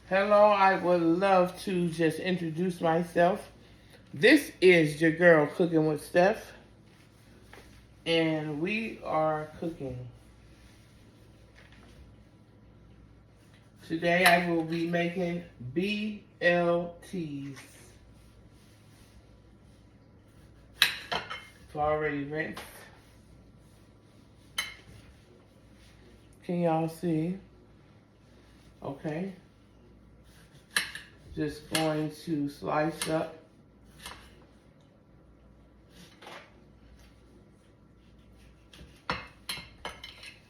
Hello, I would love to just introduce myself. This is your girl Cooking with Steph, and we are cooking. Today I will be making BLTs. It's already rinsed. Can y'all see? Okay. Just going to slice up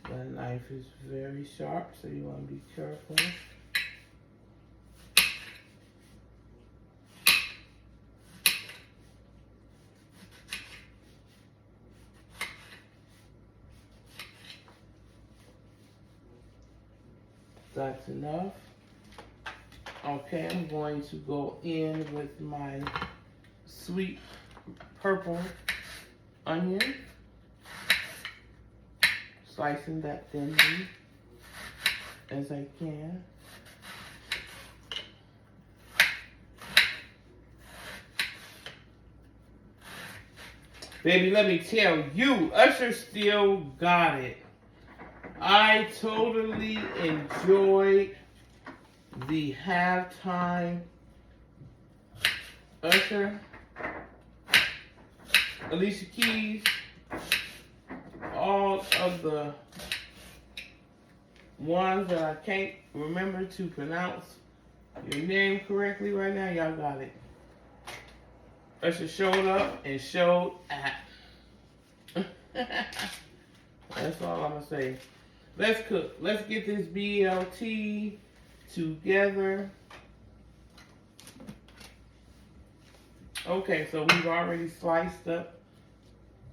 the knife is very sharp, so you want to be careful. That's enough. Okay, I'm going to go in with my sweet purple onion, slicing that thinly as I can. Baby, let me tell you, Usher still got it. I totally enjoyed the halftime Usher, Alicia Keys, all of the ones that I can't remember to pronounce your name correctly right now. Y'all got it. Usher showed up and showed out. That's all I'm gonna say. Let's cook. Let's get this BLT together. Okay, so we've already sliced up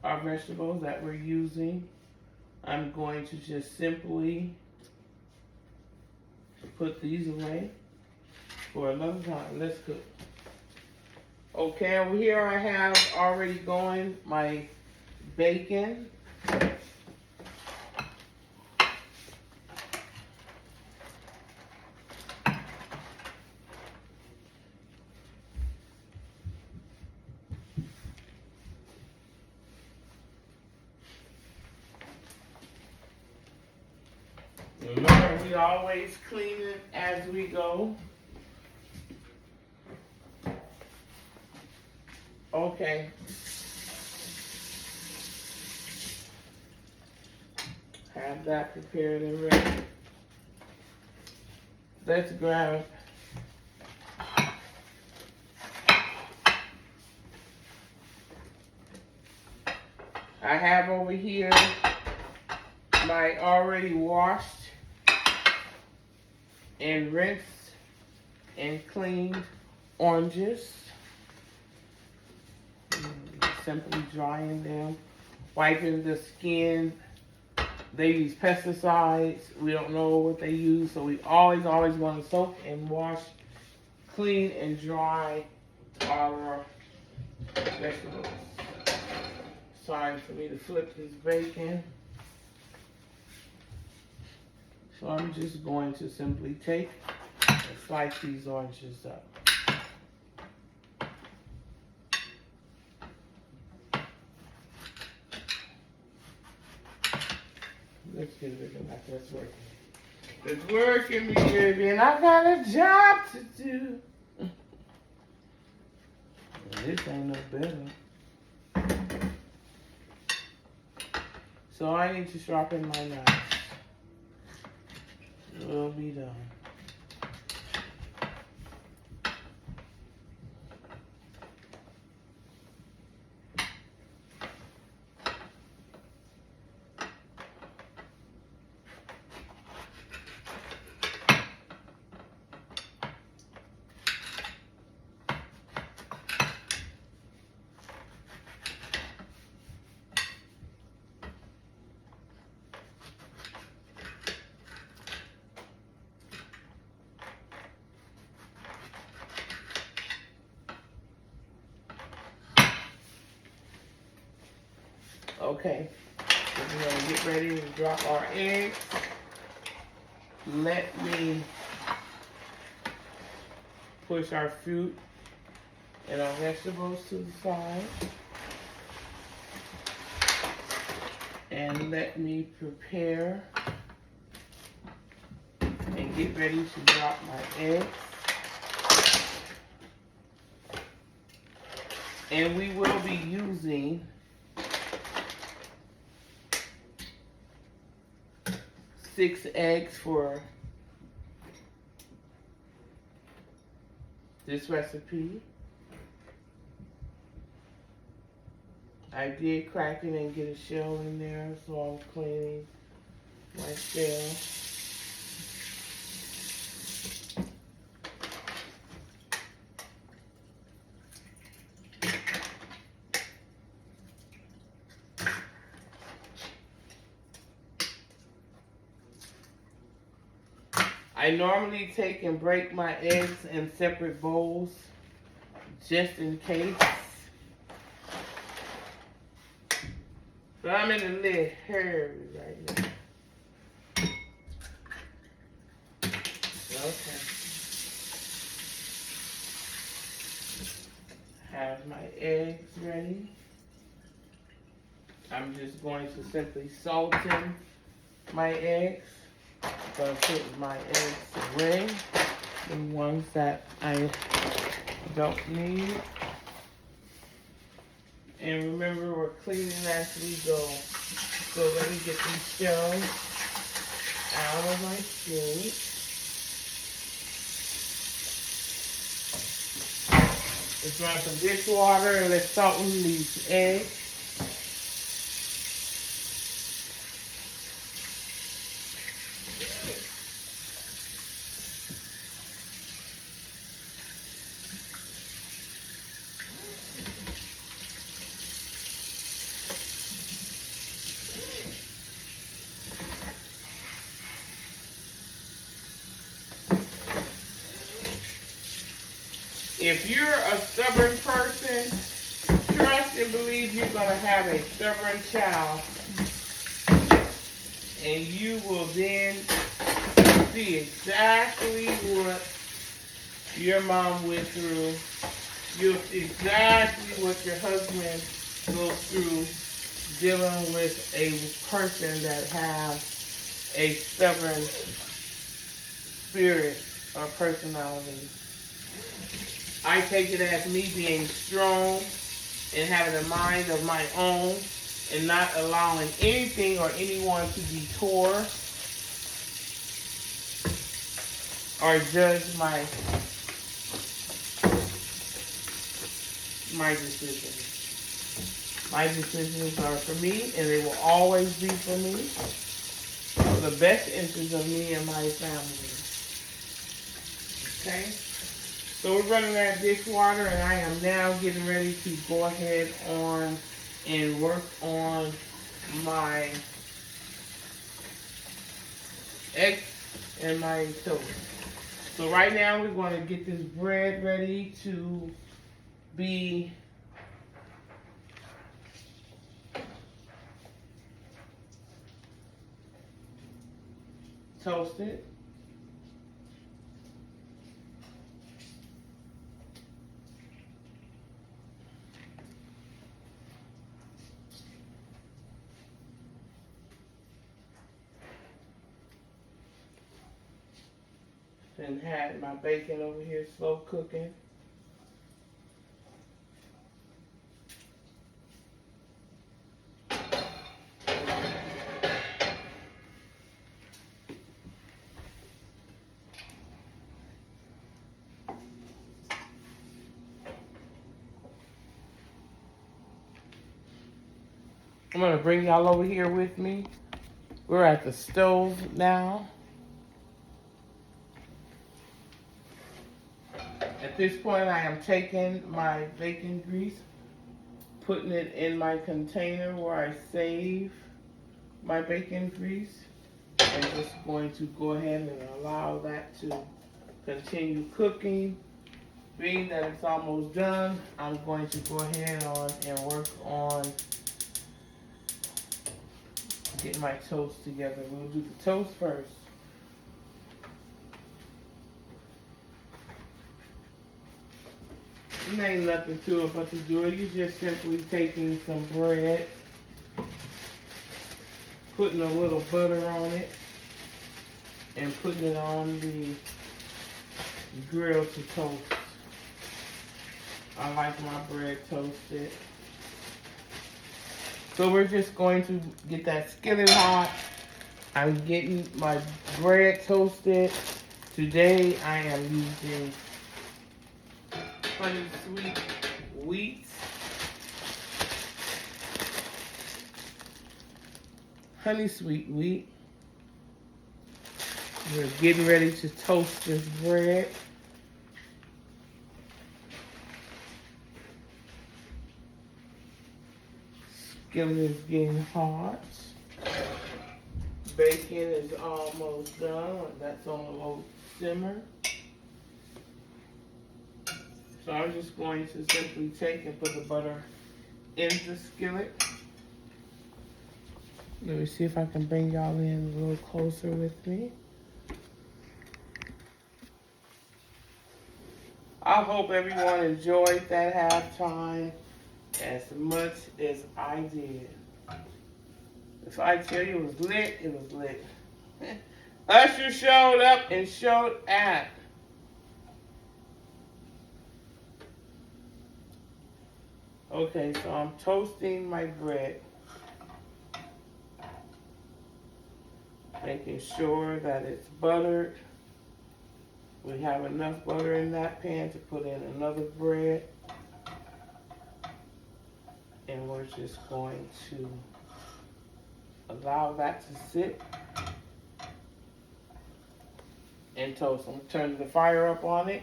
our vegetables that we're using. I'm going to just simply put these away for another time. Let's cook. Okay, over here I have already going my bacon. Remember, we always clean it as we go. Okay. Have that prepared and ready. Let's grab I have over here my already washed and rinsed and cleaned oranges. Simply drying them, wiping the skin. They use pesticides. We don't know what they use, so we always want to soak and wash, clean and dry our vegetables. Sorry for me to flip this bacon. So I'm just going to simply take and slice these oranges up. Let's get it back. That's working. It's working, me baby, and I got a job to do. This ain't no better. So I need to sharpen my knife. We'll be done. Okay, so we're gonna get ready to drop our eggs. Let me push our fruit and our vegetables to the side. And let me prepare and get ready to drop my eggs. And we will be using 6 eggs for this recipe. I did crack it and get a shell in there, so I'm cleaning my shell. I normally take and break my eggs in separate bowls just in case. But I'm in a little hurry right now. Okay. Have my eggs ready. I'm just going to simply salt in my eggs. I'm going to put my eggs away, the ones that I don't need. And remember, we're cleaning as we go. So let me get these shells out of my food. Let's run some dishwater and let's salt these eggs. If you're a stubborn person, trust and believe you're going to have a stubborn child. And you will then see exactly what your mom went through. You'll see exactly what your husband goes through dealing with a person that has a stubborn spirit or personality. I take it as me being strong and having a mind of my own and not allowing anything or anyone to detour or judge my decisions. My decisions are for me, and they will always be for me, for the best interest of me and my family. Okay? So we're running that dishwater, and I am now getting ready to go ahead on and work on my eggs and my toast. So right now we're going to get this bread ready to be toasted. And had my bacon over here slow cooking. I'm going to bring y'all over here with me. We're at the stove now. At this point, I am taking my bacon grease, putting it in my container where I save my bacon grease, and just going to go ahead and allow that to continue cooking. Being that it's almost done, I'm going to go ahead on and work on getting my toast together. We'll do the toast first. It ain't nothing to it but to do it. You're just simply taking some bread, putting a little butter on it, and putting it on the grill to toast. I like my bread toasted. So we're just going to get that skillet hot. I'm getting my bread toasted. Today I am using honey sweet wheat. Honey sweet wheat. We're getting ready to toast this bread. Skillet is getting hot. Bacon is almost done. That's on a low simmer. So I'm just going to simply take and put the butter in the skillet. Let me see if I can bring y'all in a little closer with me. I hope everyone enjoyed that halftime as much as I did. If I tell you it was lit, it was lit. Usher showed up and showed out. Okay, so I'm toasting my bread. Making sure that it's buttered. We have enough butter in that pan to put in another bread. And we're just going to allow that to sit and toast. I'm turning the fire up on it.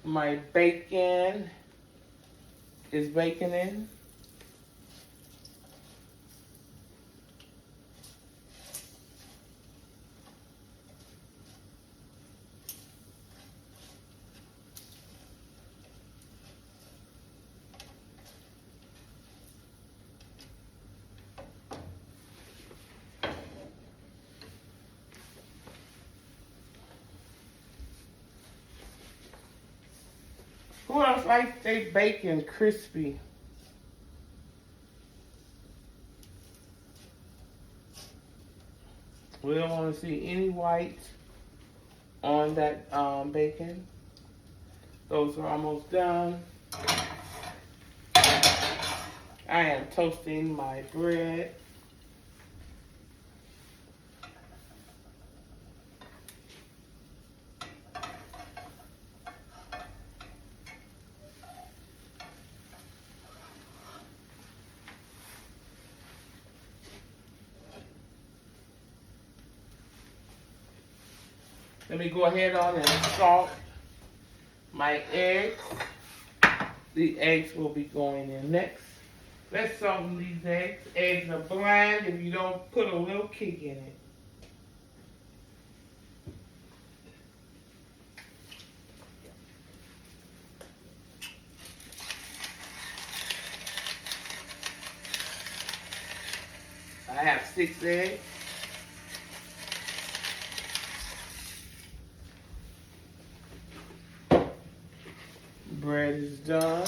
My bacon is baconing. Who else likes their bacon crispy? We don't want to see any white on that bacon. Those are almost done. I am toasting my bread. Let me go ahead on and salt my eggs. The eggs will be going in next. Let's salt these eggs. Eggs are bland if you don't put a little kick in it. I have 6 eggs. Bread is done.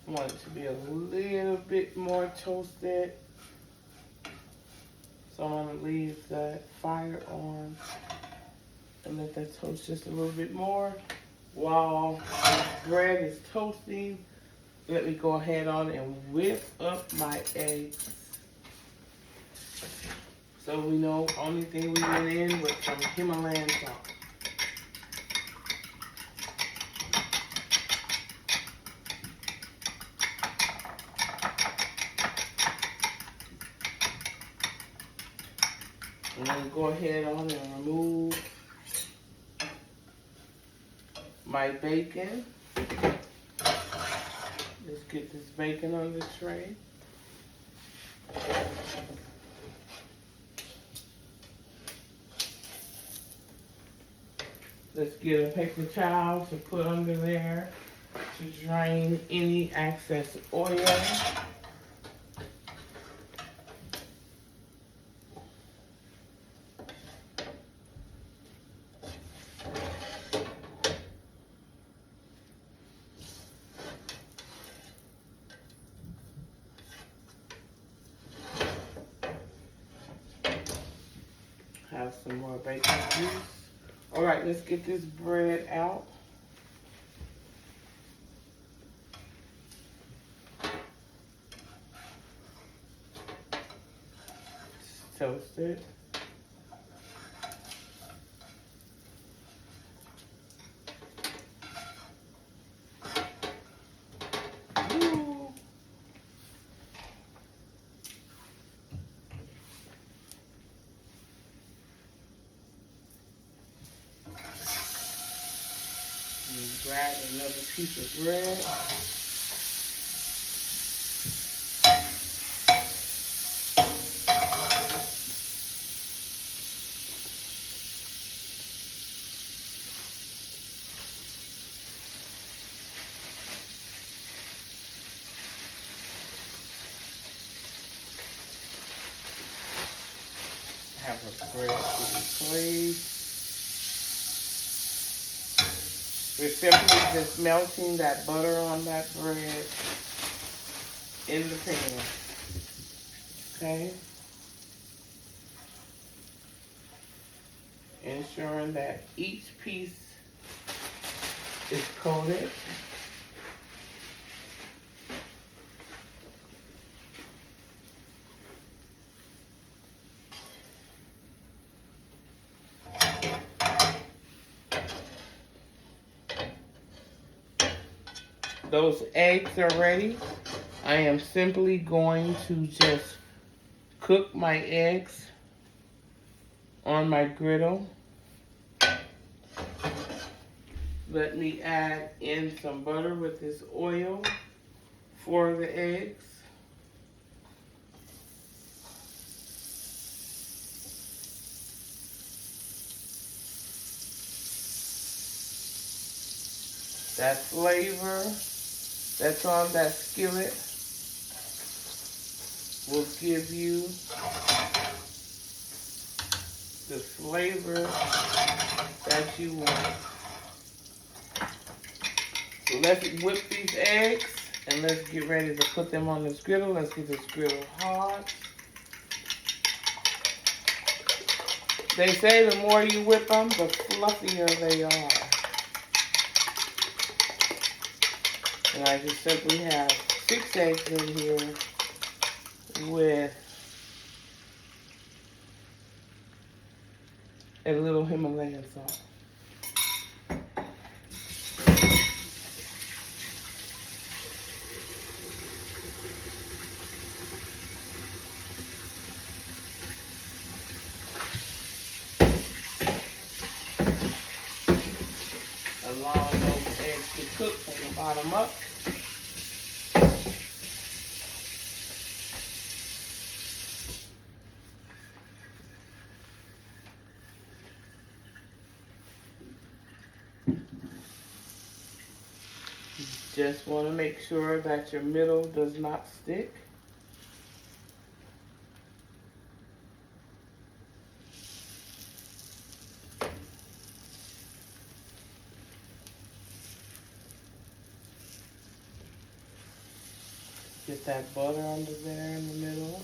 I want it to be a little bit more toasted. So I'm going to leave that fire on and let that toast just a little bit more. While the bread is toasting, let me go ahead on and whip up my eggs. So we know only thing we went in with some Himalayan salt. I'm going to go ahead on and remove my bacon. Let's get this bacon on the tray. Let's get a paper towel to put under there to drain any excess oil. Have some more bacon juice. All right, let's get this bread out. Toast it. Ooh. And grab another piece of bread. Have a bread to replace. We're simply just melting that butter on that bread in the pan. Okay? Ensuring that each piece is coated. Those eggs are ready. I am simply going to just cook my eggs on my griddle. Let me add in some butter with this oil for the eggs. That flavor that's on that skillet will give you the flavor that you want. So let's whip these eggs and let's get ready to put them on this griddle. Let's get this griddle hot. They say the more you whip them, the fluffier they are. And I just simply have 6 eggs in here with a little Himalayan salt. Allowing those eggs to cook from the bottom up. Just want to make sure that your middle does not stick. Get that butter under there in the middle.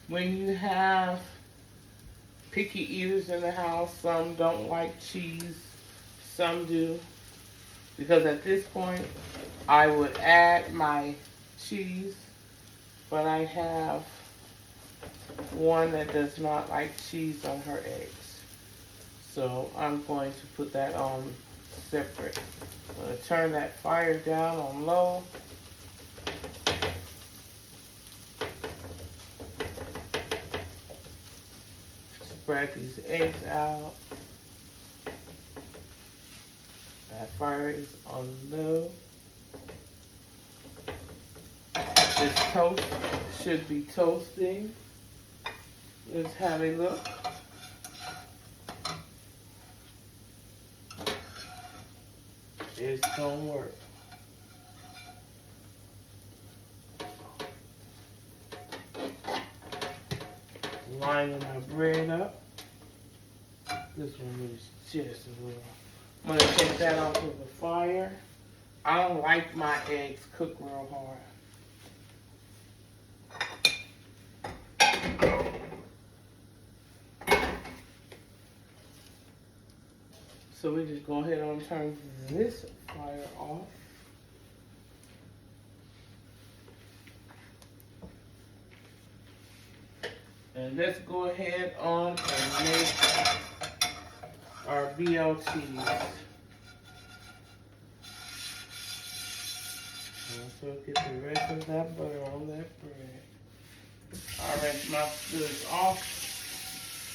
When you have picky eaters in the house. Some don't like cheese, some do. Because at this point, I would add my cheese, but I have one that does not like cheese on her eggs. So I'm going to put that on separate. I'm going to turn that fire down on low. Spread these eggs out. That fire is on low. This toast should be toasting. Let's have a look. It's gonna work. Lining my bread up. This one is just a little. I'm gonna take that off of the fire. I don't like my eggs cooked real hard. So we just go ahead and turn this fire off. And let's go ahead on and make our BLTs. So get the rest of that butter on that bread. I rinse my goods off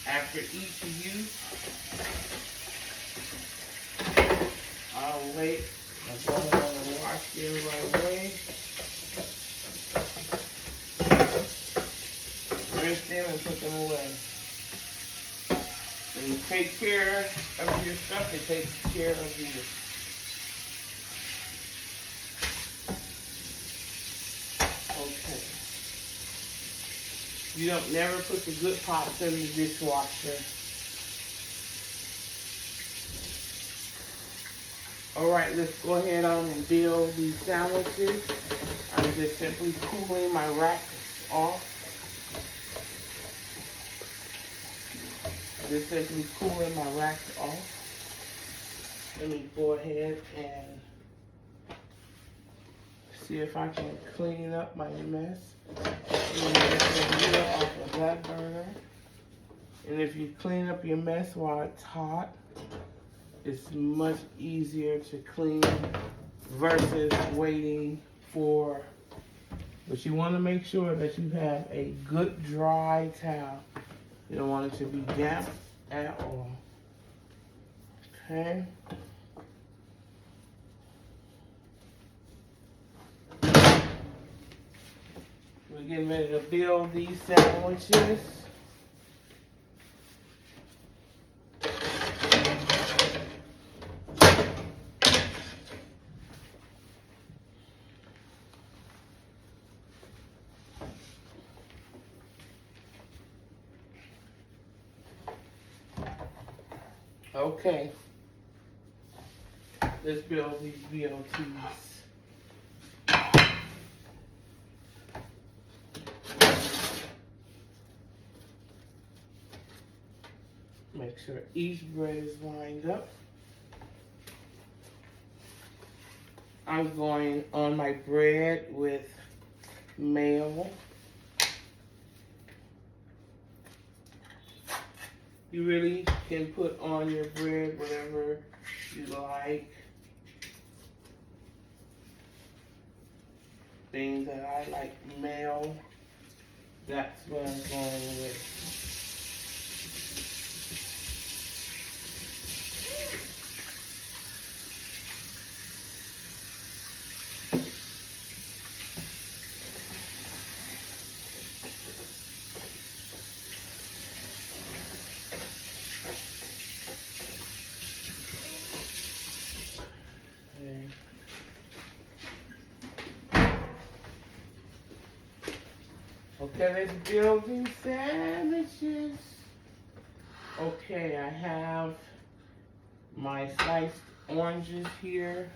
after each use. I'll wait. I'm going to wash them right away. Rinse them and put them away. When you take care of your stuff, it takes care of you. Okay. You don't never put the good pots in the dishwasher. Alright, let's go ahead on and build these sandwiches. I'm just simply cooling my racks off. Just simply cooling my racks off. Let me go ahead and see if I can clean up my mess. Get the lid off of that burner. And if you clean up your mess while it's hot, it's much easier to clean versus waiting for, but you want to make sure that you have a good dry towel. You don't want it to be damp at all. Okay. We're getting ready to build these sandwiches. Okay, let's build these BLTs. Make sure each bread is lined up. I'm going on my bread with mayo. You really can put on your bread whatever you like. Being that I like mayo, that's what I'm going with. Okay, let's build these sandwiches. Okay, I have my sliced oranges here.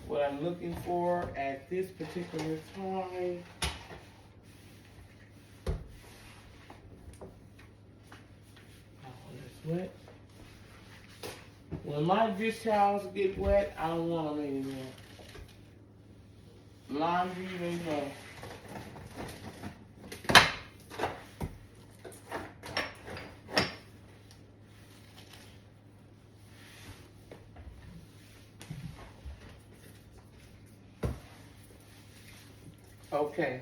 What I'm looking for at this particular time. wet. When my dish towels get wet, I don't want them anymore. Laundry, they know. Okay.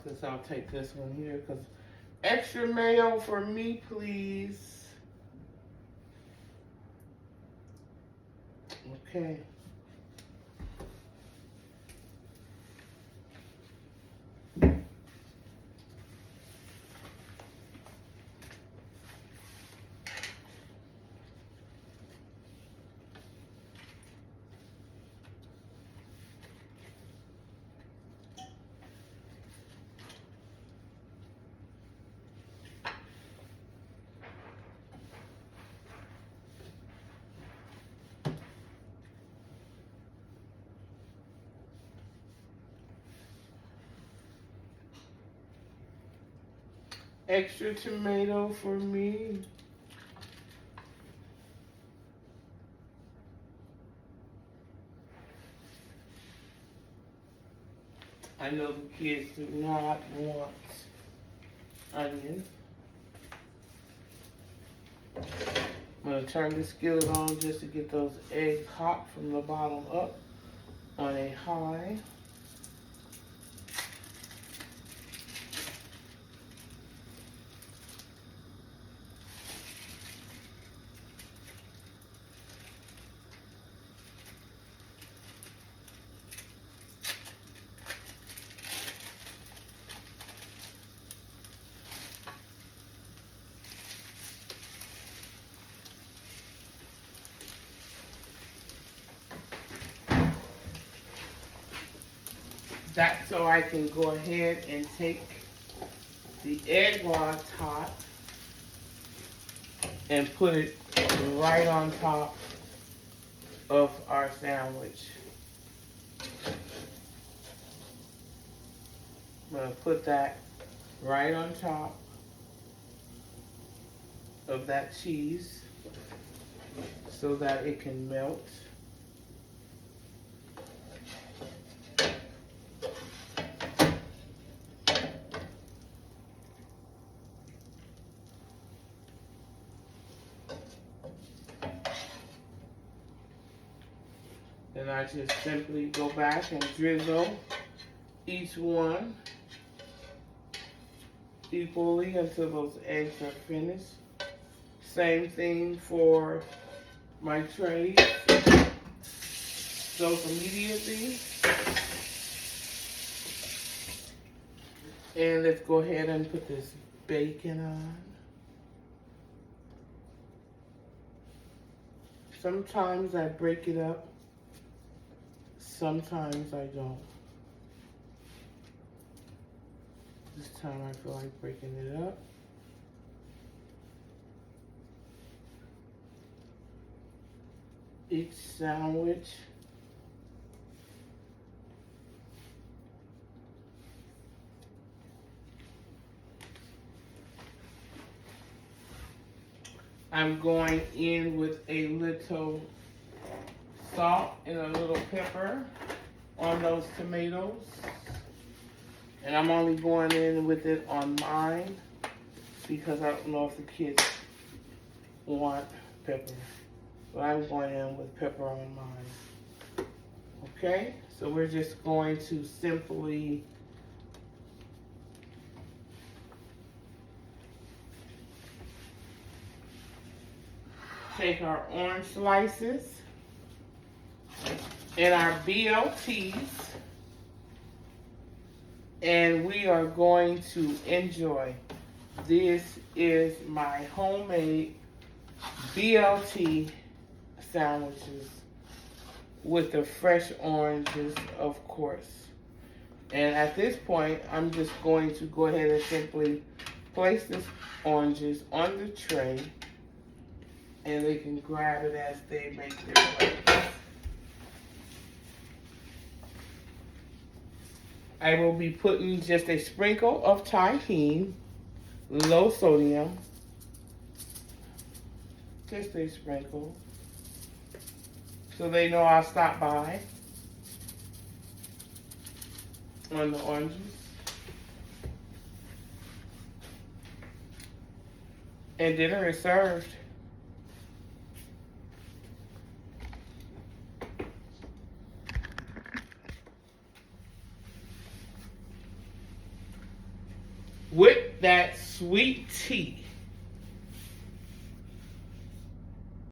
Because I'll take this one here. Because extra mayo for me, please. Okay. Extra tomato for me. I know the kids do not want onion. I'm going to turn the skillet on just to get those eggs hot from the bottom up on a high. That's so I can go ahead and take the egg while it's hot and put it right on top of our sandwich. I'm going to put that right on top of that cheese so that it can melt. Then I just simply go back and drizzle each one equally until those eggs are finished. Same thing for my trays. Soak immediately. And let's go ahead and put this bacon on. Sometimes I break it up. Sometimes I don't. This time I feel like breaking it up. Each sandwich I'm going in with a little salt and a little pepper on those tomatoes. And I'm only going in with it on mine because I don't know if the kids want pepper. But I'm going in with pepper on mine. Okay, so we're just going to simply take our orange slices and our BLTs, and we are going to enjoy. This is my homemade BLT sandwiches with the fresh oranges, of course. And at this point, I'm just going to go ahead and simply place the oranges on the tray, and they can grab it as they make their way. I will be putting just a sprinkle of tahini, low sodium, just a sprinkle, so they know I'll stop by on the oranges. And dinner is served. With that sweet tea.